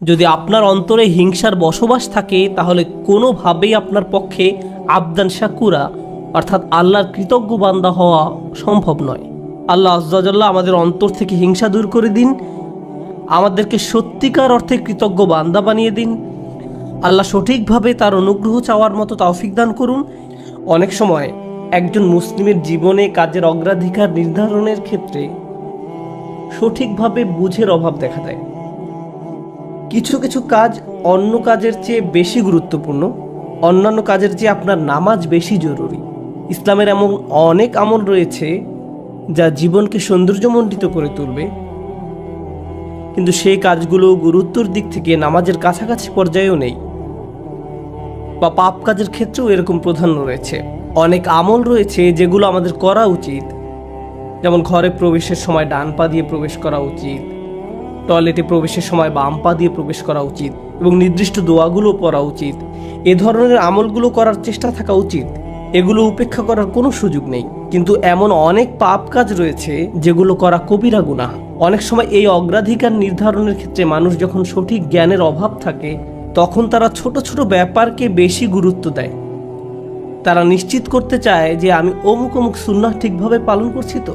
যদি আপনার অন্তরে হিংসার বসবাস থাকে তাহলে কোনোভাবেই আপনার পক্ষে আবদান শাকুরা অর্থাৎ আল্লাহর কৃতজ্ঞ বান্দা হওয়া সম্ভব নয়। আল্লাহ আজ্জা জাল্লা আমাদের অন্তর থেকে হিংসা দূর করে দিন, আমাদেরকে সত্যিকার অর্থে কৃতজ্ঞ বান্দা বানিয়ে দিন। আল্লাহ সঠিকভাবে তার অনুগ্রহ চাওয়ার মতো তৌফিক দান করুন। অনেক সময় একজন মুসলিমের জীবনে কাজের অগ্রাধিকার নির্ধারণের ক্ষেত্রে সঠিকভাবে বুঝের অভাব দেখা দেয়। কিছু কিছু কাজ অন্য কাজের চেয়ে বেশি গুরুত্বপূর্ণ, অন্যান্য কাজের চেয়ে আপনার নামাজ বেশি জরুরি। ইসলামের এমন অনেক আমল রয়েছে যা জীবনকে সৌন্দর্যমণ্ডিত করে তুলবে, কিন্তু সেই কাজগুলো গুরুত্বর দিক থেকে নামাজের কাছাকাছি পর্যায়েও নেই, বা পাপ কাজের ক্ষেত্রেও এরকম প্রাধান্য রয়েছে। অনেক আমল রয়েছে যেগুলো আমাদের করা উচিত, যেমন ঘরে প্রবেশের সময় ডান পা দিয়ে প্রবেশ করা উচিত, টয়লেটে প্রবেশের সময় বাম পা দিয়ে প্রবেশ করা উচিত, এবং নির্দিষ্ট দোয়াগুলো পড়া উচিত। এ ধরনের আমলগুলো করার চেষ্টা থাকা উচিত, এগুলো উপেক্ষা করার কোনো সুযোগ নেই। কিন্তু এমন অনেক পাপ কাজ রয়েছে যেগুলো করা কবিরা গুনাহ। অনেক সময় এই অগ্রাধিকার নির্ধারণের ক্ষেত্রে মানুষ যখন সঠিক জ্ঞানের অভাব থাকে তখন তারা ছোট ছোট ব্যাপারকে বেশি গুরুত্ব দেয়। তারা নিশ্চিত করতে চায় যে আমি অমুক অমুক সুন্নাহ ঠিকভাবে পালন করছি তো,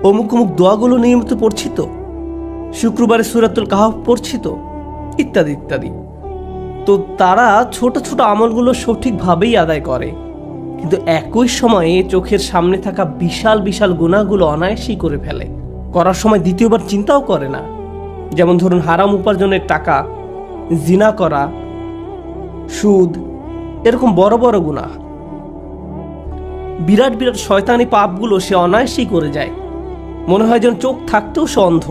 অমুক অমুক দোয়াগুলো নিয়মিত পড়ছি তো, শুক্রবারে সূরাতুল কাহফ পড়ছি তো, ইত্যাদি ইত্যাদি। তো তারা ছোট ছোট আমলগুলো সঠিকভাবেই আদায় করে, কিন্তু একই সময়ে চোখের সামনে থাকা বিশাল বিশাল গুনাহগুলো অনায়াসেই করে ফেলে। করার সময় দ্বিতীয়বার চিন্তাও করে না। যেমন ধরুন হারাম উপার্জনের টাকা, জিনা করা, সুদ, এরকম বড় বড় গুনাহ, বিরাট বিরাট শয়তানি পাপগুলো সে অনায়াসেই করে যায়। মনে হয় যেন চোখ থাকতেও সে অন্ধ।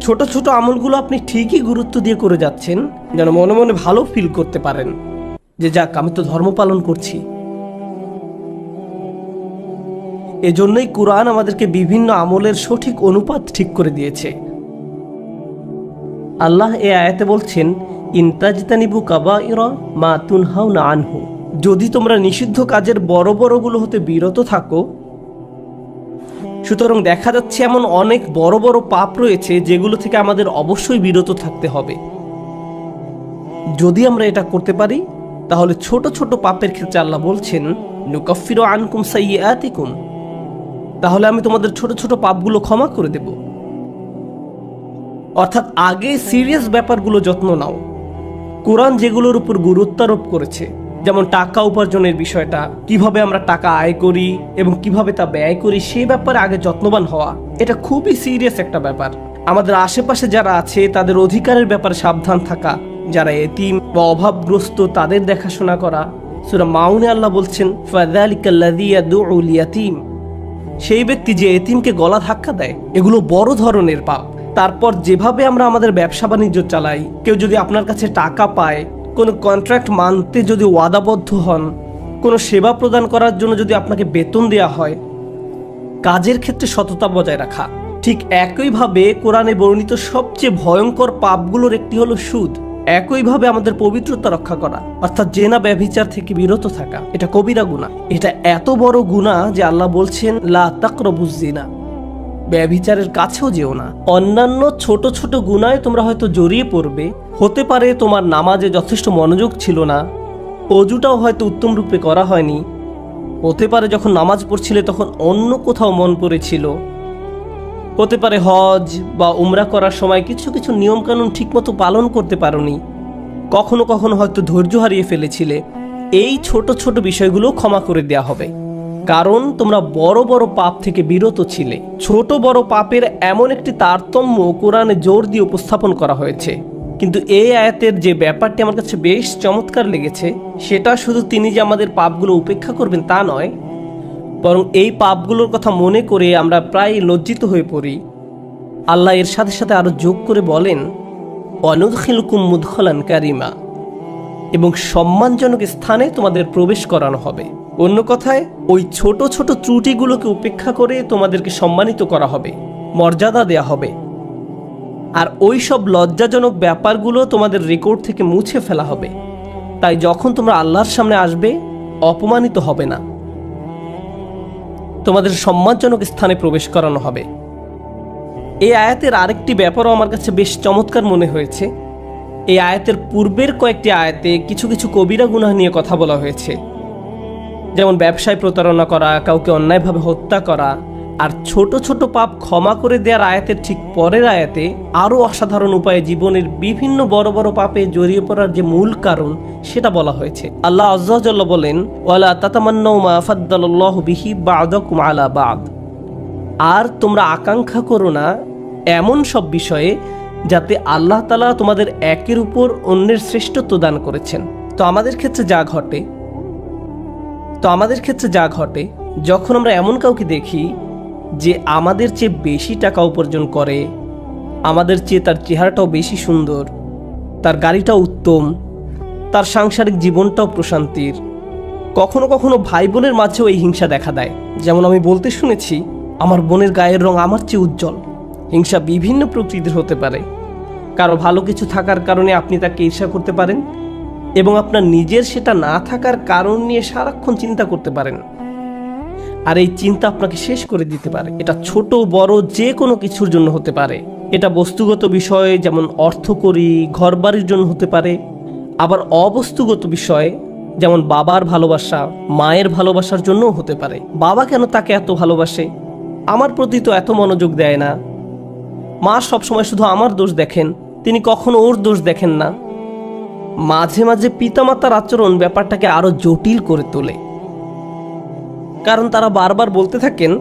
ছোট ছোট আমলগুলো আপনি ঠিকই গুরুত্ব দিয়ে করে যাচ্ছেন, যেন মনে মনে ভালো ফিল করতে পারেন যে যাক আমি তো ধর্ম পালন করছি। এজন্যই কুরআন আমাদেরকে বিভিন্ন আমলের সঠিক অনুপাত ঠিক করে দিয়েছে। আল্লাহ এ আয়াতে বলছেন, ইনতাজতানিবু কাবাইরা মা তুনহাউনা আনহু, যদি তোমরা নিষিদ্ধ কাজের বড় বড়গুলো হতে বিরত থাকো। সুতরাং দেখা যাচ্ছে এমন অনেক বড় বড় পাপ রয়েছে যেগুলো থেকে আমাদের অবশ্যই বিরত থাকতে হবে। যদি আমরা এটা করতে পারি তাহলে ছোট ছোট পাপের ক্ষেত্রে আল্লাহ বলছেন, নুকাফিরু আনকুম সাইয়্যাতিকুম, তাহলে আমি তোমাদের ছোট ছোট পাপগুলো ক্ষমা করে দেব। অর্থাৎ আগে সিরিয়াস ব্যাপারগুলো যত্ন নাও। কোরআন যেগুলোর উপর গুরুত্ব আরোপ করেছে, যেমন টাকা উপার্জনের বিষয়টা, কিভাবে আমরা টাকা আয় করি এবং কিভাবে তা ব্যয় করি, সেই ব্যাপারে আগে যত্নবান হওয়া, এটা খুবই সিরিয়াস একটা ব্যাপার। আমাদের আশেপাশে যারা আছে তাদের অধিকারের ব্যাপারে সাবধান থাকা, যারা এতিম বা অভাবগ্রস্ত তাদের দেখাশোনা করা। সূরা মাউনে আল্লাহ বলছেন, ফাযালিকাল্লাযী ইয়াদউল ইয়াতীম, সেই ব্যক্তি যে এতিমকে গলা ধাক্কা দেয়, এগুলো বড় ধরনের পাপ। তারপর যেভাবে আমরা আমাদের ব্যবসা বাণিজ্য চালাই, কেউ যদি আপনার কাছে টাকা পায়, কোনো কন্ট্রাক্ট মানতে যদি ওয়াদাবদ্ধ হন, কোনো সেবা প্রদান করার জন্য যদি আপনাকে বেতন দেওয়া হয়, কাজের ক্ষেত্রে সততা বজায় রাখা। ঠিক একইভাবে কোরআনে বর্ণিত সবচেয়ে ভয়ঙ্কর পাপগুলোর একটি হলো সুদ। একইভাবে আমাদের পবিত্রতা রক্ষা করা, অর্থাৎ জেনা ব্যভিচার থেকে বিরত থাকা, এটা কবিরা গুনাহ। এটা এত বড় গুনাহ যে আল্লাহ বলছেন, লা তাকরাবুজ জিনা, ব্যভিচারের কাছেও যেও না। অন্যান্য ছোট ছোট গুনাহে তোমরা হয়তো জড়িয়ে পড়বে। হতে পারে তোমার নামাজে যথেষ্ট মনোযোগ ছিল না, অজুটাও হয়তো উত্তম রূপে করা হয়নি। হতে পারে যখন নামাজ পড়ছিলে তখন অন্য কোথাও মন পড়েছিল। হতে পারে হজ বা উমরা করার সময় কিছু কিছু নিয়মকানুন ঠিকমতো পালন করতে পারোনি। কখনো কখনো হয়তো ধৈর্য হারিয়ে ফেলেছিলে। এই ছোট ছোট বিষয়গুলো ক্ষমা করে দেয়া হবে, কারণ তোমরা বড় বড় পাপ থেকে বিরত ছিলে। ছোট বড় পাপের এমন একটি তারতম্য কোরআনে জোর দিয়ে উপস্থাপন করা হয়েছে। কিন্তু এই আয়াতের যে ব্যাপারটি আমার কাছে বেশ চমৎকার লেগেছে, সেটা শুধু তিনি যে আমাদের পাপগুলো উপেক্ষা করবেন তা নয়, বরং এই পাপগুলোর কথা মনে করে আমরা প্রায় লজ্জিত হয়ে পড়ি। আল্লাহ এর সাথে সাথে আরো যোগ করে বলেন, ওয়ানুদখিলুকুম মুদখালান কারিমা, এবং সম্মানজনক স্থানে তোমাদের প্রবেশ করানো হবে। অন্য কথায়, ওই ছোট ছোট ত্রুটিগুলোকে উপেক্ষা করে তোমাদেরকে সম্মানিত করা হবে, মর্যাদা দেয়া হবে। আর ওই সব লজ্জাজনক ব্যাপারগুলো তোমাদের রেকর্ড থেকে মুছে ফেলা হবে। তাই যখন তোমরা আল্লাহর সামনে আসবে, অপমানিত হবে না, তোমাদের সম্মানজনক স্থানে প্রবেশ করানো হবে। এই আয়াতের আরেকটি ব্যাপারও আমার কাছে বেশ চমৎকার মনে হয়েছে। এই আয়াতের পূর্বের কয়েকটি আয়াতে কিছু কিছু কবিরা গুনাহ নিয়ে কথা বলা হয়েছে, যেমন ব্যবসায় প্রতারণা করা, কাউকে অন্যায়ভাবে হত্যা করা। আর ছোট ছোট পাপ ক্ষমা করে দেওয়ার আয়াতের ঠিক পরের আয়াতে আরও অসাধারণ উপায়ে জীবনের বিভিন্ন বড় বড় পাপে জড়িয়ে পড়ার যে মূল কারণ সেটা বলা হয়েছে। আল্লাহ আজ্জা ওয়া জাল্লা বলেন, ওয়ালা তাতামান্নাউ মা ফাদ্দালাল্লাহু বিহি বা'দাকুম আলা বা'দ। আর তোমরা আকাঙ্ক্ষা করো না এমন সব বিষয়ে যাতে আল্লাহ তাআলা তোমাদের একের উপর অন্যের শ্রেষ্ঠত্ব দান করেছেন। তো আমাদের ক্ষেত্রে যা ঘটে যখন আমরা এমন কাউকে দেখি যে আমাদের চেয়ে বেশি টাকা উপার্জন করে, আমাদের চেয়ে তার চেহারাটাও বেশি সুন্দর, তার গাড়িটাও উত্তম, তার সাংসারিক জীবনটাও প্রশান্তির, কখনো কখনো ভাই বোনের মাঝেও এই হিংসা দেখা দেয়। যেমন আমি বলতে শুনেছি, আমার বোনের গায়ের রং আমার চেয়ে উজ্জ্বল। হিংসা বিভিন্ন প্রকৃতির হতে পারে। কারো ভালো কিছু থাকার কারণে আপনি তাকে ঈর্ষা করতে পারেন এবং আপনার নিজের সেটা না থাকার কারণ নিয়ে সারাক্ষণ চিন্তা করতে পারেন, আর এই চিন্তা আপনাকে শেষ করে দিতে পারে। এটা ছোট বড় যে কোনো কিছুর জন্য হতে পারে। এটা বস্তুগত বিষয় যেমন অর্থকড়ি, ঘর বাড়ির জন্য হতে পারে, আবার অবস্তুগত বিষয় যেমন বাবার ভালোবাসা, মায়ের ভালোবাসার জন্যও হতে পারে। বাবা কেন তাকে এত ভালোবাসে, আমার প্রতি তো এত মনোযোগ দেয় না। মা সবসময় শুধু আমার দোষ দেখেন, তিনি কখনো ওর দোষ দেখেন না। মাঝে মাঝে পিতামাতার আচরণ ব্যাপারটাকে আরো জটিল করে তোলে, কারণ তারা বারবার বলতে থাকেন,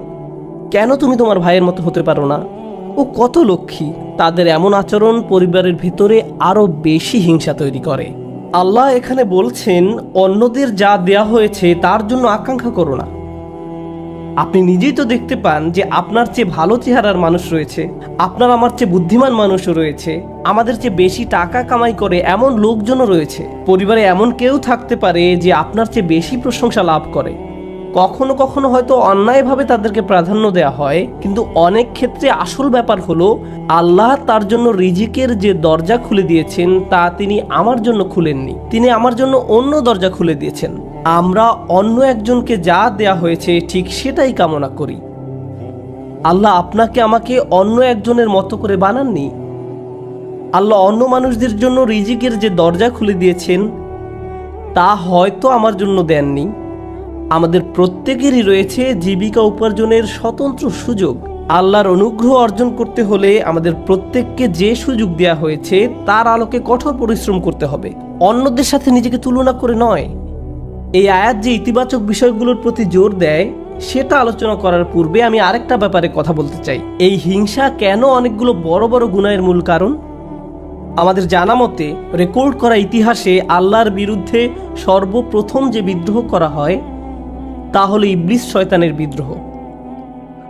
কেন তুমি তোমার ভাইয়ের মতো হতে পারো না, ও কত লক্ষ্মী। তাদের এমন আচরণ পরিবারের ভিতরে আরো বেশি হিংসা তৈরি করে। আল্লাহ এখানে বলছেন, অন্যদের যা দেয়া হয়েছে তার জন্য আকাঙ্ক্ষা করো না। আপনি নিজেই তো দেখতে পান যে আপনার চেয়ে ভালো চেহারার মানুষ রয়েছে, আপনার আমার চেয়ে বুদ্ধিমান মানুষও রয়েছে, আমাদের চেয়ে বেশি টাকা কামাই করে এমন লোকজনও রয়েছে। পরিবারে এমন কেউ থাকতে পারে যে আপনার চেয়ে বেশি প্রশংসা লাভ করে। কখনো কখনো হয়তো অন্যায়ভাবে তাদেরকে প্রাধান্য দেওয়া হয়, কিন্তু অনেক ক্ষেত্রে আসল ব্যাপার হলো আল্লাহ তার জন্য রিজিকের যে দরজা খুলে দিয়েছেন তা তিনি আমার জন্য খুলেননি, তিনি আমার জন্য অন্য দরজা খুলে দিয়েছেন। আমরা অন্য একজনকে যা দেয়া হয়েছে ঠিক সেটাই কামনা করি। আল্লাহ আপনাকে আমাকে অন্য একজনের মতো করে বানাননি। আল্লাহ অন্য মানুষদের জন্য রিজিকের যে দরজা খুলে দিয়েছেন তা হয়তো আমার জন্য দেননি। আমাদের প্রত্যেকেরই রয়েছে জীবিকা উপার্জনের স্বতন্ত্র সুযোগ। আল্লাহর অনুগ্রহ অর্জন করতে হলে আমাদের প্রত্যেককে যে সুযোগ দেয়া হয়েছে তার আলোকে কঠোর পরিশ্রম করতে হবে, অন্যদের সাথে নিজেকে তুলনা করে নয়। এই আয়াত যে ইতিবাচক বিষয়গুলোর প্রতি জোর দেয় সেটা আলোচনা করার পূর্বে আমি আরেকটা ব্যাপারে কথা বলতে চাই। এই হিংসা কেন অনেকগুলো বড় বড় গুনাহের মূল কারণ? আমাদের জানা মতে রেকর্ড করা ইতিহাসে আল্লাহর বিরুদ্ধে সর্বপ্রথম যে বিদ্রোহ করা হয় তা হলো ইবলিস শয়তানের বিদ্রোহ।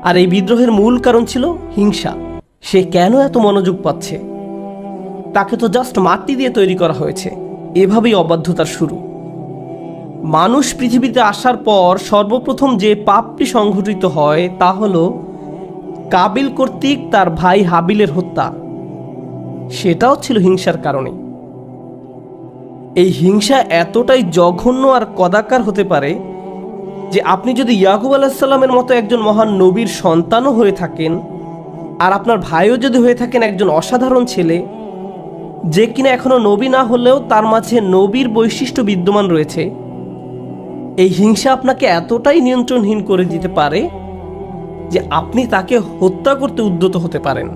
আর এই বিদ্রোহের মূল কারণ ছিল হিংসা। সে কেন এত মনোযোগ পাচ্ছে? তাকে তো জাস্ট মাটি দিয়ে তৈরি করা হয়েছে। এভাবেই অবাধ্যতার শুরু। মানুষ পৃথিবীতে আসার পর সর্বপ্রথম যে পাপটি সংঘটিত হয় তা হলো কাবিল কর্তৃক তার ভাই হাবিলের হত্যা। সেটাও ছিল হিংসার কারণে। এই হিংসা এতটাই জঘন্য আর কদাকার হতে পারে যে আপনি যদি ইয়াকুব আলাইহিস সালামের মতো একজন মহান নবীর সন্তানও হয়ে থাকেন, আর আপনার ভাইও যদি হয়ে থাকেন একজন অসাধারণ ছেলে যে কিনা এখনো নবী না হলেও তার মাঝে নবীর বৈশিষ্ট্য বিদ্যমান রয়েছে, এই হিংসা আপনাকে এতটাই নিয়ন্ত্রণহীন করে দিতে পারে যে আপনি তাকে হত্যা করতে উদ্যত হতে পারেন।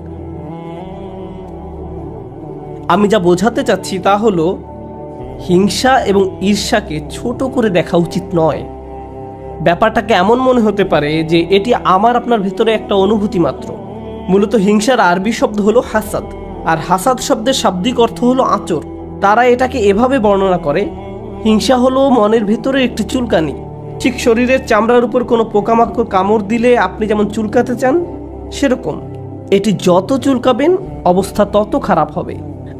আমি যা বোঝাতে চাচ্ছি তা হলো হিংসা এবং ঈর্ষাকে ছোট করে দেখা উচিত নয়। ব্যাপারটাকে এমন মনে হতে পারে যে এটি আমার আপনার ভিতরে একটা অনুভূতি মাত্র। মূলত হিংসার আরবি শব্দ হলো হাসাদ, আর হাসাদ শব্দের শাব্দিক অর্থ হলো আঁচড়। তারা এটাকে এভাবে বর্ণনা করে, হিংসা হলো মনের ভেতরে একটি চুলকানি। ঠিক শরীরের চামড়ার উপর কোনো পোকামাকড় কামড় দিলে আপনি যেমন চুলকাতে চান, সেরকম এটি যত চুলকাবেন অবস্থা তত খারাপ হবে।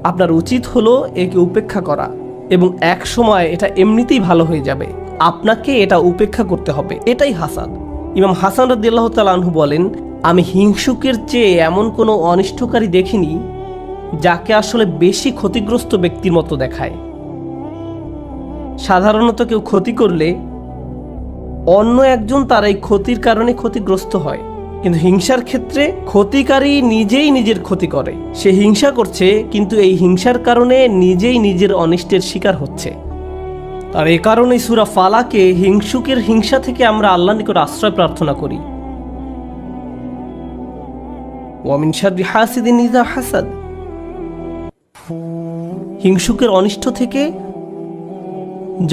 আপনার উচিত হলো একে উপেক্ষা করা, এবং এক সময় এটা এমনিতেই ভালো হয়ে যাবে। আপনাকে এটা উপেক্ষা করতে হবে। এটাই হাসাদ। ইমাম হাসান রাদিয়াল্লাহু তাআলা আনহু বলেন, আমি হিংসুকের চেয়ে এমন কোনো অনিষ্টকারী দেখিনি যাকে আসলে বেশি ক্ষতিগ্রস্ত ব্যক্তির মতো দেখায়। সাধারণত কেউ ক্ষতি করলে অন্য একজন তার এই ক্ষতির কারণে ক্ষতিগ্রস্ত হয়, কিন্তু হিংসার ক্ষেত্রে ক্ষতিকারী নিজেই নিজের ক্ষতি করে। সে হিংসা করছে, কিন্তু এই হিংসার কারণে নিজেই নিজের অনিষ্টের শিকার হচ্ছে। আর এ কারণেই সূরা ফালাকে হিংসুকের হিংসা থেকে আমরা আল্লাহর নিকট আশ্রয় প্রার্থনা করি। ওয়া মিন শাররি হাসিদিন ইযা হাসাদ, হিংসুকের অনিষ্ট থেকে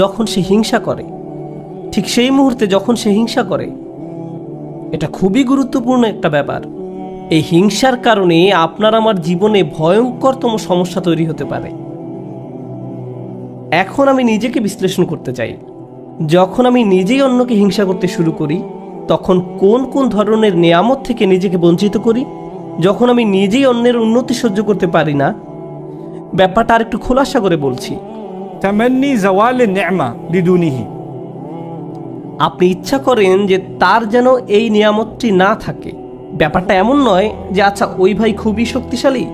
যখন সে হিংসা করে, ঠিক সেই মুহূর্তে যখন সে হিংসা করে, এটা খুবই গুরুত্বপূর্ণ একটা ব্যাপার। এই হিংসার কারণে আপনার আমার জীবনে ভয়ঙ্করতম সমস্যা তৈরি হতে পারে। এখন আমি নিজেকে বিশ্লেষণ করতে চাই, যখন আমি নিজেই অন্যকে হিংসা করতে শুরু করি, তখন কোন কোন ধরনের নেয়ামত থেকে নিজেকে বঞ্চিত করি। যখন আমি নিজেই অন্যের উন্নতি সহ্য করতে পারি না, ব্যাপারটা আর একটু খোলাসা করে বলছি। তামান্নি জাওয়াল নি'মা বিদুনিহি, আপনি ইচ্ছা করেন যে তার যেন এই নিয়ামতটি না থাকে। ব্যাপারটা এমন নয় যে আচ্ছা ওই ভাই খুবই শক্তিশালী,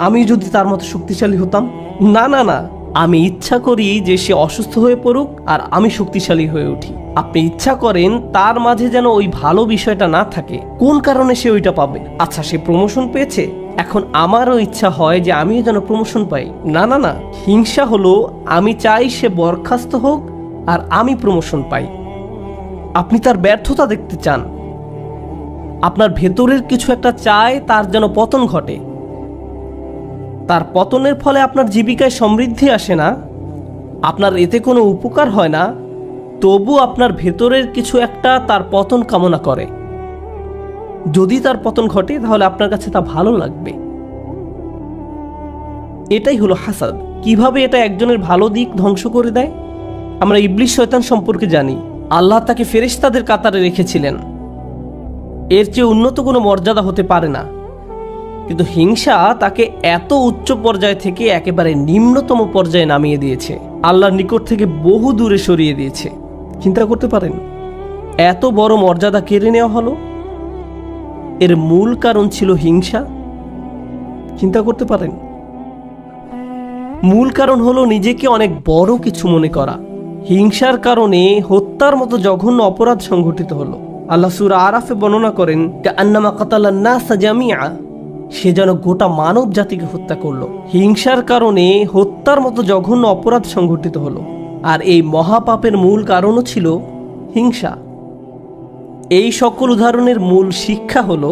আমি যদি তার মতো শক্তিশালী হতাম। না না না, আমি ইচ্ছা করি যে সে অসুস্থ হয়ে পড়ুক আর আমি শক্তিশালী হয়ে উঠি। আপনি ইচ্ছা করেন তার মাঝে যেন ওই ভালো বিষয়টা না থাকে। কোন কারণে সে ওইটা পাবে? আচ্ছা সে প্রমোশন পেয়েছে, এখন আমারও ইচ্ছা হয় যে আমিও যেন প্রমোশন পাই। না না না, হিংসা হলো আমি চাই সে বরখাস্ত হোক আর আমি প্রমোশন পাই। আপনি তার ব্যর্থতা দেখতে চান, আপনার ভেতরের কিছু একটা চায় তার যেন পতন ঘটে। তার পতনের ফলে আপনার জীবিকায় সমৃদ্ধি আসে না, আপনার এতে কোনো উপকার হয় না, তবু আপনার ভেতরের কিছু একটা তার পতন কামনা করে। যদি তার পতন ঘটে তাহলে আপনার কাছে তা ভালো লাগবে। এটাই হলো হাসাদ। কিভাবে এটা একজনের ভালো দিক ধ্বংস করে দেয়? আমরা ইবলিস শয়তান সম্পর্কে জানি। আল্লাহ তাকে ফেরেশতাদের কাতারে রেখেছিলেন, এর চেয়ে উন্নত কোনো মর্যাদা হতে পারে না। কিন্তু হিংসা তাকে এত উচ্চ পর্যায় থেকে একেবারে নিম্নতম পর্যায়ে নামিয়ে দিয়েছে, আল্লাহর নিকট থেকে বহু দূরে সরিয়ে দিয়েছে। চিন্তা করতে পারেন, এত বড় মর্যাদা কেড়ে নেওয়া হলো, এর মূল কারণ ছিল হিংসা। চিন্তা করতে পারেন, মূল কারণ হলো নিজেকে অনেক বড় কিছু মনে করা। হিংসার কারণে হত্যার মতো জঘন্য অপরাধ সংঘটিত হলো। আল্লাহ সূরা আরাফে বর্ণনা করেন, কাআন্নামা কাতালান নাসা জামিআ, সে যেন গোটা মানব জাতিকে হত্যা করলো। হিংসার কারণে হত্যার মতো জঘন্য অপরাধ সংঘটিত হলো, আর এই মহাপাপের মূল কারণও ছিল হিংসা। এই সকল উদাহরণের মূল শিক্ষা হলো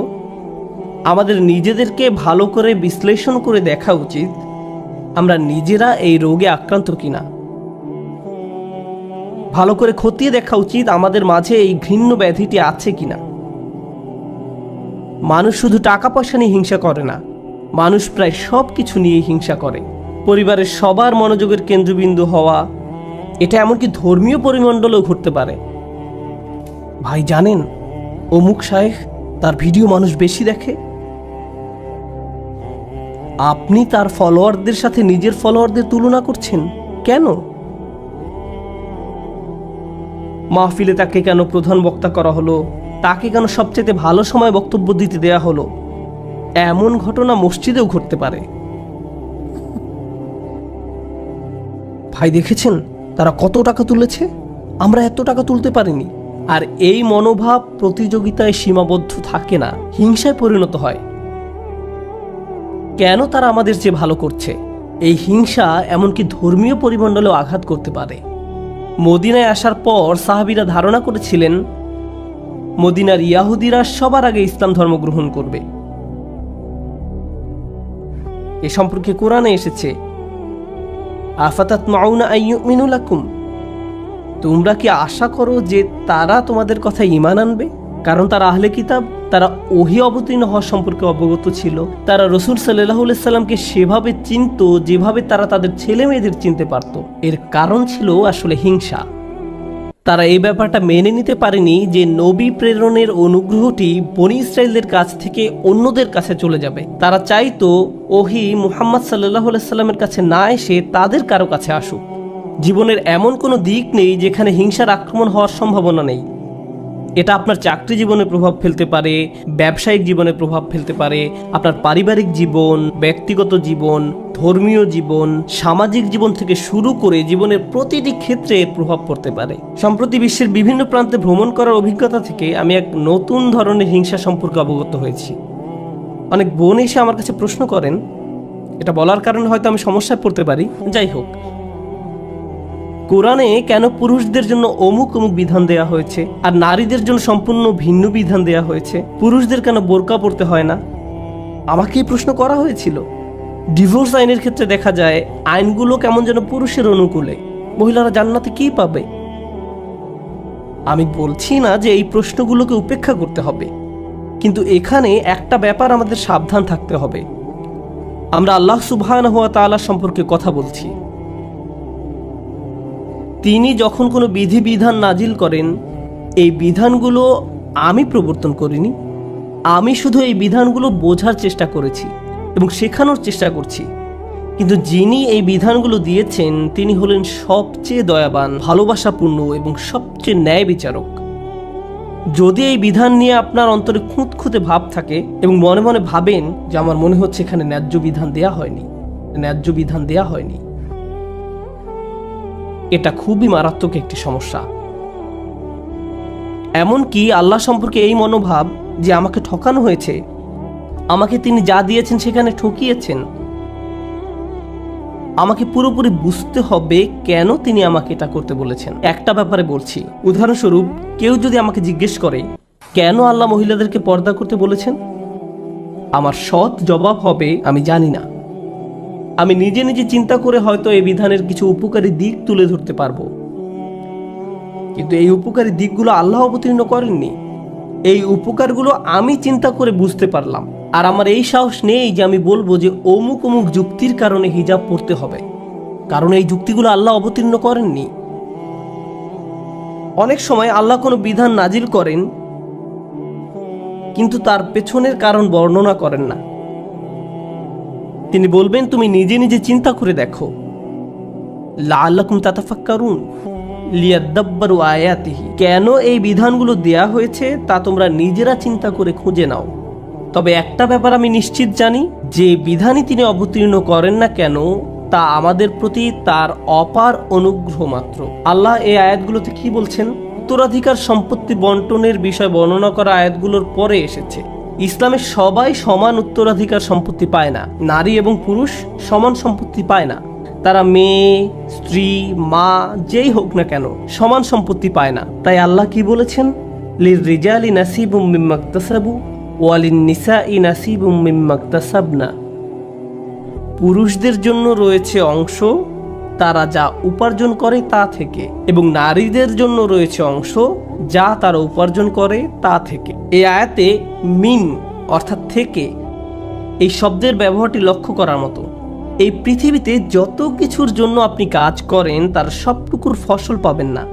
আমাদের নিজেদেরকে ভালো করে বিশ্লেষণ করে দেখা উচিত আমরা নিজেরা এই রোগে আক্রান্ত কিনা। ভালো করে খতিয়ে দেখা উচিত আমাদের মাঝে এই ঘৃণ্য ব্যাধিটি আছে কিনা। মানুষ শুধু টাকা পয়সা নিয়ে হিংসা করে না, মানুষ প্রায় সব কিছু নিয়ে হিংসা করে। পরিবারের সবার মনোযোগের কেন্দ্রবিন্দু হওয়া, এটা এমনকি ধর্মীয় পরিমণ্ডলেও ঘটতে পারে। ভাই জানেন, অমুক শায়েখ, তার ভিডিও মানুষ বেশি দেখে। আপনি তার ফলোয়ারদের সাথে নিজের ফলোয়ারদের তুলনা করছেন কেন? মাহফিলে তাকে কেন প্রধান বক্তা করা হলো? তাকে কেন সবচেয়ে ভালো সময় বক্তব্য দিতে দেয়া হলো? এমন ঘটনা মসজিদেও ঘটতে পারে। ভাই দেখেছেন তারা কত টাকা তুলেছে, আমরা এত টাকা তুলতে পারিনি। আর এই মনোভাব প্রতিযোগিতায় সীমাবদ্ধ থাকে না, হিংসায় পরিণত হয়। কেন তারা আমাদের চেয়ে ভালো করছে? এই হিংসা এমনকি ধর্মীয় পরিমণ্ডলেও আঘাত করতে পারে। মদিনায় আসার পর সাহাবীরা ধারণা করেছিলেন মদিনার ইয়াহুদিরা সবার আগে ইসলাম ধর্ম গ্রহণ করবে। এ সম্পর্কে কোরআনে এসেছে, আফাতাতমাউনা আইয়ুমিনু লাকুম, তোমরা কি আশা করো যে তারা তোমাদের কথা ঈমান আনবে? কারণ তারা আহলে কিতাব, তারা ওহী অবতীর্ণ হওয়া সম্পর্কে অবগত ছিল। তারা রাসূল সাল্লাল্লাহু আলাইহি সাল্লামকে সেভাবে চিনত যেভাবে তারা তাদের ছেলে মেয়েদের চিনতে পারত। এর কারণ ছিল আসলে হিংসা। তারা এই ব্যাপারটা মেনে নিতে পারেনি যে নবী প্রেরণের অনুগ্রহটি বনী ইসরাইলদের কাছ থেকে অন্যদের কাছে চলে যাবে। তারা চাইতো ওহী মুহাম্মদ সাল্লাল্লাহু আলাইহি সাল্লামের কাছে না এসে তাদের কারো কাছে আসুক। জীবনের এমন কোনো দিক নেই যেখানে হিংসার আক্রমণ হওয়ার সম্ভাবনা নেই। এটা আপনার চাকরি জীবনে প্রভাব ফেলতে পারে, ব্যবসায়িক জীবনে প্রভাব ফেলতে পারে, আপনার পারিবারিক জীবন, ব্যক্তিগত জীবন, ধর্মীয় জীবন, সামাজিক জীবন থেকে শুরু করে জীবনের প্রতিটি ক্ষেত্রে এর প্রভাব পড়তে পারে। সম্প্রতি বিশ্বের বিভিন্ন প্রান্তে ভ্রমণ করার অভিজ্ঞতা থেকে আমি এক নতুন ধরনের হিংসা সম্পর্কে অবগত হয়েছি। অনেক বোন এসে আমার কাছে প্রশ্ন করেন, এটা বলার কারণে হয়তো আমি সমস্যায় পড়তে পারি, যাই হোক, কোরআনে কেন পুরুষদের জন্য অমুক অমুক বিধান দেয়া হয়েছে আর নারীদের জন্য সম্পূর্ণ ভিন্ন বিধান দেয়া হয়েছে? পুরুষদের কেন বোরকা পরতে হয় না? আমাকে এই প্রশ্ন করা হয়েছিল। ডিভোর্স আইনের ক্ষেত্রে দেখা যায় আইনগুলো কেমন যেন পুরুষের অনুকূলে, মহিলারা জান্নাতে কি পাবে? আমি বলছি না যে এই প্রশ্নগুলোকে উপেক্ষা করতে হবে, কিন্তু এখানে একটা ব্যাপার আমাদের সাবধান থাকতে হবে। আমরা আল্লাহ সুবহানাহু ওয়া তাআলা সম্পর্কে কথা বলছি। তিনি যখন কোনো বিধিবিধান নাজিল করেন, এই বিধানগুলো আমি প্রবর্তন করিনি, আমি শুধু এই বিধানগুলো বোঝার চেষ্টা করেছি এবং শেখানোর চেষ্টা করছি। কিন্তু যিনি এই বিধানগুলো দিয়েছেন তিনি হলেন সবচেয়ে দয়াবান, ভালোবাসাপূর্ণ এবং সবচেয়ে ন্যায় বিচারক। যদি এই বিধান নিয়ে আপনার অন্তরে খুঁতখুঁতে ভাব থাকে এবং মনে মনে ভাবেন যে আমার মনে হচ্ছে এখানে ন্যায্য বিধান দেয়া হয়নি, এটা খুবই মারাত্মক একটি সমস্যা। এমনকি আল্লাহ সম্পর্কে এই মনোভাব যে আমাকে ঠকানো হয়েছে, আমাকে তিনি যা দিয়েছেন সেখানে ঠকিয়েছেন, আমাকে পুরোপুরি বুঝতে হবে কেন তিনি আমাকে এটা করতে বলেছেন। একটা ব্যাপারে বলছি, উদাহরণস্বরূপ কেউ যদি আমাকে জিজ্ঞেস করে কেন আল্লাহ মহিলাদেরকে পর্দা করতে বলেছেন, আমার সৎ জবাব হবে আমি জানি না। আমি নিজে নিজে চিন্তা করে হয়তো এই বিধানের কিছু উপকারী দিক তুলে ধরতে পারবো, কিন্তু এই উপকারী দিকগুলো আল্লাহ অবতীর্ণ করেননি। এই উপকারগুলো আমি চিন্তা করে বুঝতে পারলাম, আর আমার এই সাহস নেই যে আমি বলবো যে অমুক অমুক যুক্তির কারণে হিজাব পড়তে হবে, কারণ এই যুক্তিগুলো আল্লাহ অবতীর্ণ করেননি। অনেক সময় আল্লাহ কোনো বিধান নাজিল করেন কিন্তু তার পেছনের কারণ বর্ণনা করেন না। তিনি বলবেন তুমি নিজে নিজে চিন্তা করে দেখো, লাআল্লাকুম তাতাফাক্কারুন লিয়াদাব্বারু আয়াতিহি, কেন এই বিধানগুলো দেয়া হয়েছে তা তোমরা নিজেরা চিন্তা করে খুঁজে নাও। তবে একটা ব্যাপার আমি নিশ্চিত জানি, যে বিধানই তিনি অবতীর্ণ করেন না কেন তা আমাদের প্রতি তার অপার অনুগ্রহ মাত্র। আল্লাহ এই আয়াতগুলোতে কি বলছেন? উত্তরাধিকার সম্পত্তি বন্টনের বিষয় বর্ণনা করা আয়াতগুলোর পরে এসেছে। ইসলামে সবাই সমান উত্তরাধিকার সম্পত্তি পায় না, নারী এবং পুরুষ সমান সম্পত্তি পায় না। তারা মেয়ে, স্ত্রী, মা যেই হোক না কেন সমান সম্পত্তি পায় না। তাই আল্লাহ কি বলেছেন? লিররিজালি নাসিবুম মিম্মা ইকতাসাবু ওয়া লিন-নিসাই নাসিবুম মিম্মা ইকতাসাবনা, পুরুষদের জন্য রয়েছে অংশ তারা যা উপার্জন করে তা থেকে, এবং নারীদের জন্য রয়েছে অংশ যা তারা উপার্জন করে তা থেকে। এই আয়াতে মিন অর্থাৎ থেকে এই শব্দের ব্যবহারটি লক্ষ্য করার মতো। এই পৃথিবীতে যত কিছুর জন্য আপনি কাজ করেন তার সবটুকুর ফসল পাবেন না,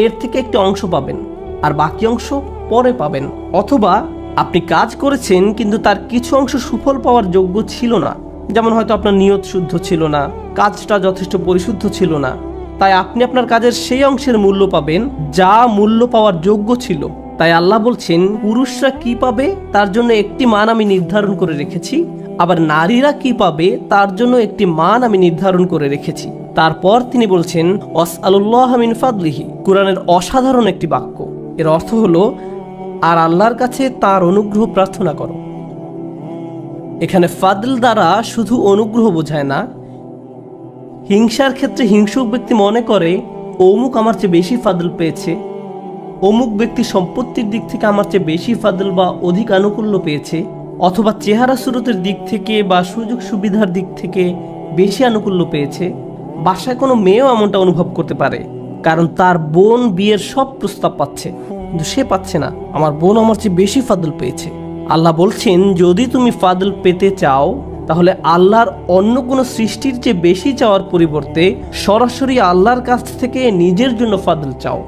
এর থেকে একটি অংশ পাবেন আর বাকি অংশ পরে পাবেন। অথবা আপনি কাজ করেছেন কিন্তু তার কিছু অংশ সুফল পাওয়ার যোগ্য ছিল না, যেমন হয়তো আপনার নিয়ত শুদ্ধ ছিল না, কাজটা যথেষ্ট পরিশুদ্ধ ছিল না, তাই আপনি আপনার কাজের সেই অংশের মূল্য পাবেন যা মূল্য পাওয়ার যোগ্য ছিল। তাই আল্লাহ বলছেন পুরুষরা কি পাবে তার জন্য একটি মান আমি নির্ধারণ করে রেখেছি, আবার নারীরা কি পাবে তার জন্য একটি মান আমি নির্ধারণ করে রেখেছি। তারপর তিনি বলছেন ওয়াসআলুল্লাহ মিন ফাদলিহি, কুরআনের অসাধারণ একটি বাক্য। এর অর্থ হলো আর আল্লাহর কাছে তার অনুগ্রহ প্রার্থনা করো। এখানে ফাদল দ্বারা শুধু অনুগ্রহ বোঝায় না। হিংসার ক্ষেত্রে হিংসুক ব্যক্তি মনে করে অমুক আমার চেয়ে বেশি ফাদল পেয়েছে, অমুক ব্যক্তি সম্পত্তির দিক থেকে আমার চেয়ে বেশি ফাদল বা অধিক আনুকূল্য পেয়েছে, অথবা চেহারা সুরতের দিক থেকে বা সুযোগ সুবিধার দিক থেকে বেশি আনুকূল্য পেয়েছে। বাসায় কোনো মেয়েও এমনটা অনুভব করতে পারে, কারণ তার বোন বিয়ের সব প্রস্তাব পাচ্ছে কিন্তু সে পাচ্ছে না, আমার বোন আমার চেয়ে বেশি ফাদল পেয়েছে। আল্লাহ বলছেন যদি তুমি ফাদল পেতে চাও তাহলে আল্লাহর অন্য কোনো সৃষ্টির চেয়ে বেশি চাওয়ার পরিবর্তে সরাসরি আল্লাহর কাছ থেকে নিজের জন্য ফাদল চাও।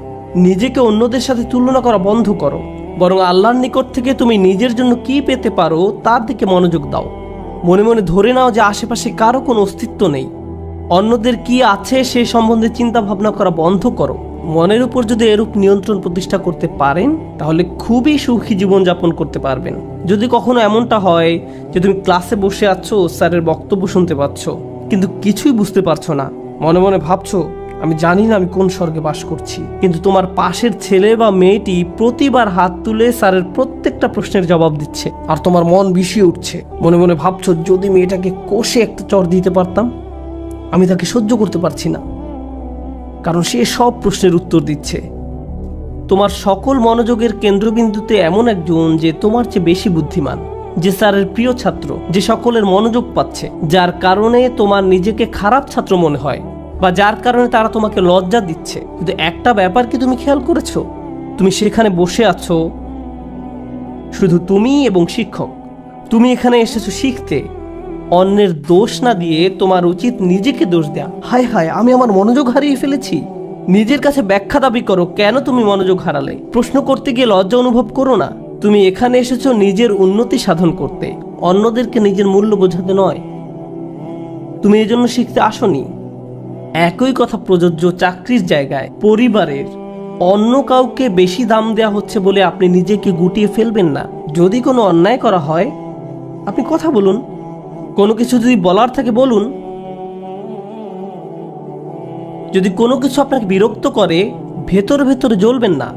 নিজেকে অন্যদের সাথে তুলনা করা বন্ধ করো, বরং আল্লাহর নিকট থেকে তুমি নিজের জন্য কি পেতে পারো তার দিকে মনোযোগ দাও। মনে মনে ধরে নাও যে আশেপাশে কারো কোনো অস্তিত্ব নেই, অন্যদের কি আছে সে সম্বন্ধে চিন্তা ভাবনা করা বন্ধ করো। মনের উপর যদি এরূপ নিয়ন্ত্রণ প্রতিষ্ঠা করতে পারেন তাহলে খুবই সুখী জীবনযাপন করতে পারবেন। যদি কখনো এমনটা হয় যে তুমি ক্লাসে বসে আছো, স্যারের বক্তব্য শুনতে পাচ্ছ, কিন্তু কিছুই বুঝতে পারছো না, মনে মনে ভাবছো আমি জানি না আমি কোন স্বর্গে বাস করছি, কিন্তু তোমার পাশের ছেলে বা মেয়েটি প্রতিবার হাত তুলে স্যারের প্রত্যেকটা প্রশ্নের জবাব দিচ্ছে আর তোমার মন বিষিয়ে উঠছে, মনে মনে ভাবছো যদি মেয়েটাকে কষে একটা চড় দিতে পারতাম, আমি তাকে সহ্য করতে পারছি না, কারণ সে সব প্রশ্নের উত্তর দিচ্ছে। তোমার সকল মনোযোগের কেন্দ্রবিন্দুতে এমন একজন যে তোমার চেয়ে বেশি বুদ্ধিমান, যে স্যারের প্রিয় ছাত্র, যে সকলের মনোযোগ পাচ্ছে, যার কারণে তোমার নিজেকে খারাপ ছাত্র মনে হয় বা যার কারণে তারা তোমাকে লজ্জা দিচ্ছে। কিন্তু একটা ব্যাপার কি তুমি খেয়াল করেছো? তুমি সেখানে বসে আছো, শুধু তুমি এবং শিক্ষক। তুমি এখানে এসেছো শিখতে, অন্যের দোষ না দিয়ে তোমার উচিত নিজেকে দোষ দেয়া। হায় হায়, আমি আমার মনোযোগ হারিয়ে ফেলেছি। নিজের কাছে ব্যাখ্যা দাবি করো কেন তুমি মনোযোগ হারালে। প্রশ্ন করতে গিয়ে লজ্জা অনুভব করো না। তুমি এখানে এসেছো নিজের উন্নতি সাধন করতে, অন্যদেরকে নিজের মূল্য বোঝাতে নয়। তুমি এই জন্য শিখতে আসনি। একই কথা প্রযোজ্য চাকরির জায়গায়, পরিবারের। অন্য কাউকে বেশি দাম দেওয়া হচ্ছে বলে আপনি নিজেকে গুটিয়ে ফেলবেন না। যদি কোনো অন্যায় করা হয় আপনি কথা বলুন, কোনো কিছু যদি বলার থাকে বলুন। যদি কোনো কিছু আপনাকে বিরক্ত করে ভেতরে ভেতরে জ্বলবেন না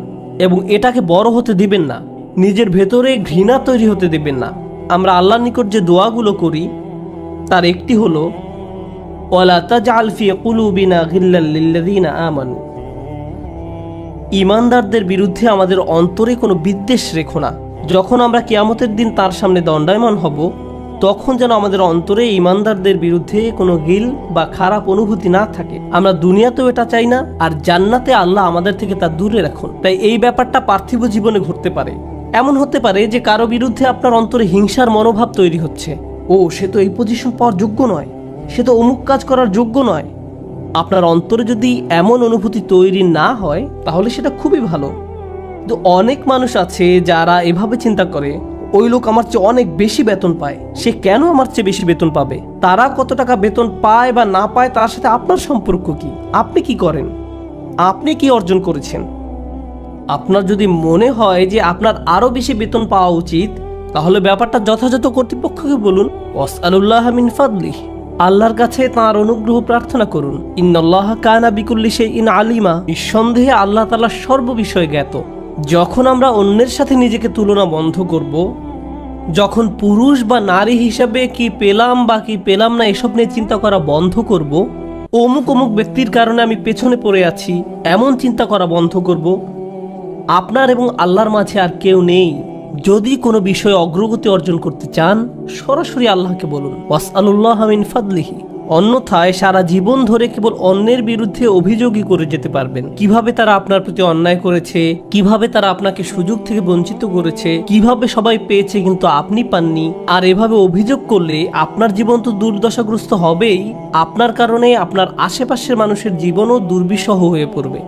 এবং এটাকে বড় হতে দিবেন না, নিজের ভেতরে ঘৃণা তৈরি হতে দিবেন না। আমরা আল্লাহর নিকট যে দোয়াগুলো করি তার একটি হলো ওয়ালা তাজআল ফি কুলুবিনা গিল্লাল লিল্লাযিনা আমানু। ঈমানদারদের বিরুদ্ধে আমাদের অন্তরে কোনো বিদ্বেষ রেখো না। যখন আমরা কিয়ামতের দিন তার সামনে দণ্ডায়মান হব তখন যেন আমাদের অন্তরে ঈমানদারদের বিরুদ্ধে কোনো গিল বা খারাপ অনুভূতি না থাকে। আমরা দুনিয়াতেও এটা চাই না, আর জান্নাতে আল্লাহ আমাদের থেকে তা দূরে রাখুন। তাই এই ব্যাপারটা পার্থিব জীবনে ঘটতে পারে। এমন হতে পারে যে কারো বিরুদ্ধে আপনার অন্তরে হিংসার মনোভাব তৈরি হচ্ছে। ও, সে তো এই পজিশন পাওয়ার যোগ্য নয়, সে তো অমুক কাজ করার যোগ্য নয়। আপনার অন্তরে যদি এমন অনুভূতি তৈরি না হয় তাহলে সেটা খুবই ভালো। কিন্তু অনেক মানুষ আছে যারা এভাবে চিন্তা করে ওই লোক আমার চেয়ে অনেক বেশি বেতন পায়, সে কেন আমার চেয়ে বেশি বেতন পাবে? তারা কত টাকা বেতন পায় বা না পায় তার সাথে আপনার সম্পর্ক কি? আপনি কি করেন? আপনি কি অর্জন করেছেন? আপনার যদি মনে হয় যে আপনার আরো বেশি বেতন পাওয়া উচিত তাহলে ব্যাপারটা যথাযথ কর্তৃপক্ষকে বলুন। ওয়াসআলুল্লাহ মিন ফাদলিহি, আল্লাহর কাছে তাঁর অনুগ্রহ প্রার্থনা করুন। ইন্নাল্লাহা কানা বিকুল্লি শাইইন আলিমা, নিঃসন্দেহে আল্লাহ তাআলা সর্ববিষয়ে জ্ঞাত। যখন আমরা অন্যের সাথে নিজেকে তুলনা বন্ধ করব, যখন পুরুষ বা নারী হিসাবে কি পেলাম বা কি পেলাম না এসব নিয়ে চিন্তা করা বন্ধ করব, অমুক অমুক ব্যক্তির কারণে আমি পেছনে পড়ে আছি এমন চিন্তা করা বন্ধ করব, আপনার এবং আল্লাহর মাঝে আর কেউ নেই। যদি কোনো বিষয়ে অগ্রগতি অর্জন করতে চান সরাসরি আল্লাহকে বলুন ওয়াসআলুল্লাহ মিন ফাদলিহি। অন্যথায় সারা জীবন ধরে কেবল অন্যের বিরুদ্ধে অভিযোগই করে যেতে পারবেন। কিভাবে তারা আপনার প্রতি অন্যায় করেছে, কিভাবে তারা আপনাকে সুযোগ থেকে বঞ্চিত করেছে, কিভাবে সবাই পেয়েছে কিন্তু আপনি পাননি। আর এভাবে অভিযোগ করলে আপনার জীবন তো দুর্দশাগ্রস্ত হবেই, আপনার কারণে আপনার আশেপাশের মানুষের জীবনও দুর্বিষহ হয়ে পড়বে।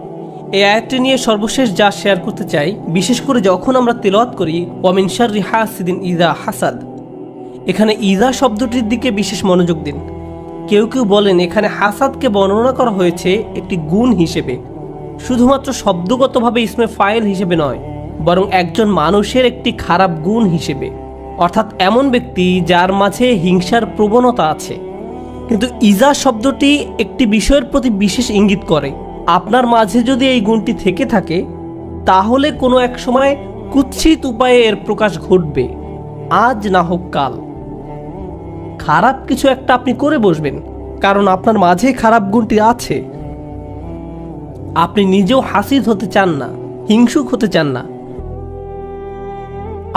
এই আয়াতটি নিয়ে সর্বশেষ যা শেয়ার করতে চাই, বিশেষ করে যখন আমরা তিলাওয়াত করি ওয়া মিন শাররি হাসিদিন ইযা হাসাদ, এখানে ইযা শব্দটির দিকে বিশেষ মনোযোগ দিন। কেউ কেউ বলেন এখানে হাসাদকে বর্ণনা করা হয়েছে একটি গুণ হিসেবে, শুধুমাত্র শব্দগতভাবে ইসমে ফাইল হিসেবে নয়, বরং একজন মানুষের একটি খারাপ গুণ হিসেবে, অর্থাৎ এমন ব্যক্তি যার মাঝে হিংসার প্রবণতা আছে। কিন্তু ইজা শব্দটি একটি বিষয়ের প্রতি বিশেষ ইঙ্গিত করে। আপনার মাঝে যদি এই গুণটি থেকে থাকে তাহলে কোনো এক সময় কুৎসিত উপায়ে এর প্রকাশ ঘটবে, আজ না হোক কাল। খারাপ কিছু একটা আপনি করে বসবেন, কারণ আপনার মাঝে খারাপ গুণটি আছে। আপনি নিজেও হাসিদ হতে চান না, হিংসুক হতে চান না।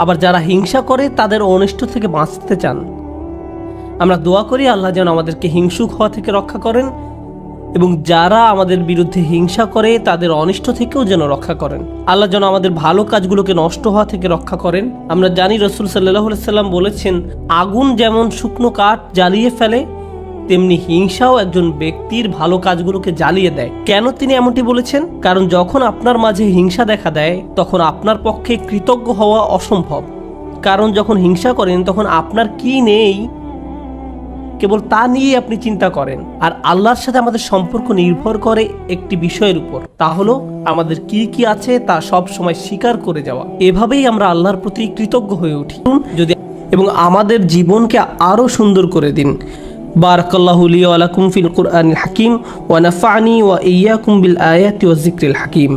আবার যারা হিংসা করে তাদের অনিষ্ট থেকে বাঁচতে চান। আমরা দোয়া করি আল্লাহ যেন আমাদেরকে হিংসুক হওয়া থেকে রক্ষা করেন এবং যারা আমাদের বিরুদ্ধে হিংসা করে তাদের অনিষ্ট থেকেও যেন রক্ষা করেন। আল্লাহ যেন আমাদের ভালো কাজগুলোকে নষ্ট হওয়া থেকে রক্ষা করেন। আমরা জানি রাসূল সাল্লাল্লাহু আলাইহি সাল্লাম বলেছেন, আগুন যেমন শুকনো কাঠ জ্বালিয়ে ফেলে তেমনি হিংসাও একজন ব্যক্তির ভালো কাজগুলোকে জ্বালিয়ে দেয়। কেন তিনি এমনটি বলেছেন? কারণ যখন আপনার মাঝে হিংসা দেখা দেয় তখন আপনার পক্ষে কৃতজ্ঞ হওয়া অসম্ভব। কারণ যখন হিংসা করেন তখন আপনার কি নেই কেবল তা নিয়েই আপনি চিন্তা করেন। আর আল্লাহর সাথে আমাদের সম্পর্ক নির্ভর করে একটি বিষয়ের উপর, তা হলো আমাদের কি কি আছে তা সব সময় স্বীকার করে যাওয়া। এভাবেই আমরা আল্লাহর প্রতি কৃতজ্ঞ হয়ে উঠি যদি এবং আমাদের জীবনকে আরো সুন্দর করে দিন। বারাকাল্লাহু লি ওয়া লাকুম ফিল কুরআনিল হাকিম ওয়া নাফা'নি ওয়া ইয়্যাকুম বিল আয়াতি ওয়াজ যিকরিল হাকিম।